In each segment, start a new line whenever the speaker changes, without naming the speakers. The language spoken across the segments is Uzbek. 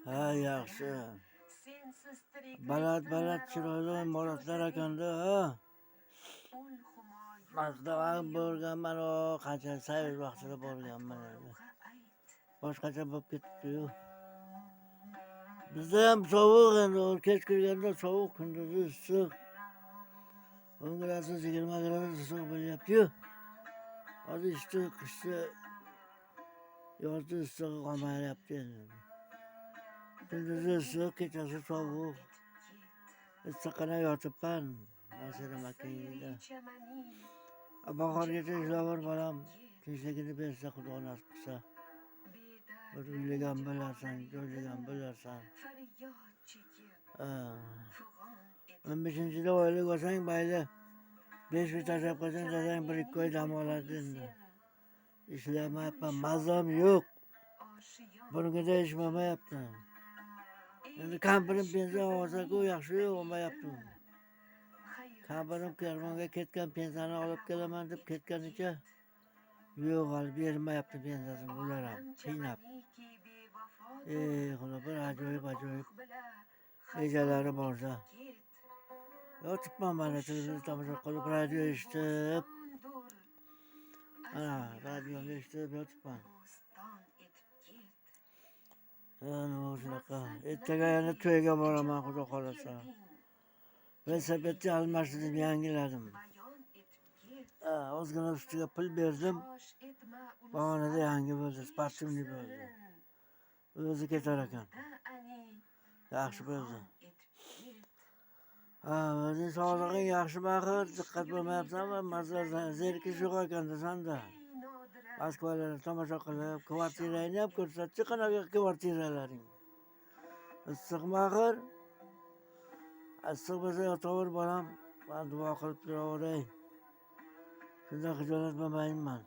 Ha, yaxshi. Baland chiroyli imoratlar ekanda, ha. Mazda bo'lganman, qancha sayr vaqtida bo'lganman endi. Boshqacha bo'lib ketibdi-yu. Bizda ham sovuq endi, kech kirganda sovuq, kunduzi issiq. 10 gradus, 20 gradus issiq bo'lyapti-yu. Hozir qishda yozda issig'i qolmayapti endi. Kunduzi issiq, kechasi sovuq. Issiqqina yotibman, mashina makinada. Bahorgacha ishlab bolam, tinchligini bersa, Xudo nasib qilsa. Bir uylagan bo'larsan, joylagan bo'larsan. 15-da oylik olsang, mayli 5 uy tashlab qo'ysang, dadang 1-2 oy dam oladi endi. Ishlamayapman, mazam yo'q. Buningida ishlamayapti. Endi kampirim pensiya olsa-ku yaxshi-yu, olmayapti. Kampirim Kermonga ketgan, pensiyani olib kelaman deb ketganicha, yo'q, hali bermayapti pensiyasini, ular ham qiynab. Xudo, bir ajoyib egalari bo'lsa. Yotibman mana televizor tomosha qilib, radio eshitib. Ana, radioni eshitib yotibman. Nima shunaqa. Ertaga yana to'yga boraman, Xudo xolasa. Velosipedni almashtirib yangiladim. Ozgina ustiga pul berdim. Bahonada yangi bo'ldi, sportivniy bo'ldi. O'zi ketar ekan. Yaxshi bo'ldi. O'zing sog'lig'ing yaxshimi axir? Diqqat bo'lmayapsanmi? Mazza zerikish yo'q ekan desanda. Moskvalarni tomosha qilib, kvartirangni ham ko'rsatchi, qanaqa kvartiralaring. Issiqmi axir? Issiq bo'lsa yotaver bolam, men duo qilib turaveray. Shunda xijolat bo'lmayman.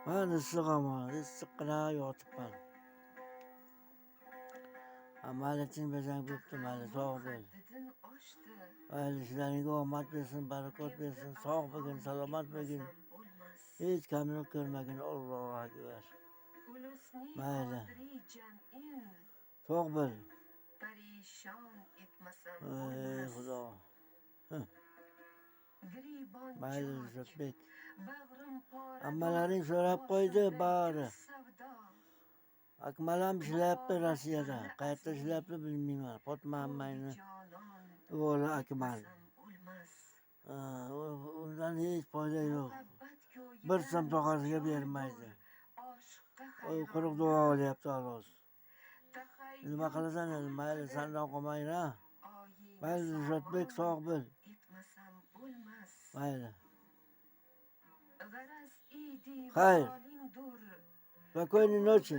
Men issiqqina yotibman. Mayli tinbazang bo'pti, mayli sog' bo'l. Mayli ishlaringga omad bersin, barakot bersin, sog' bo'lgin, salomat bo'lgin. Hech kamini ko'rmagin, Allohu akbar. Mayli. Sog' bo'l. Ey Xudo. Mayli Zotbek. Ammalaring so'rab qo'ydi bari. Akmalam ishlayapti Rossiyada. Qayerda ishlayapti bilmayman. Fatma ammangni o'g'li Akmal. Undan hech foyda yo'q. Bir so'm tog'asiga bermaydi. Quruq duo olyapti xolos. Nima qilasan endi? Mayli, sendan qolmayna. Mayli Zotbek, sog' bo'l. Mayli. Xayr. Spokойной ночи.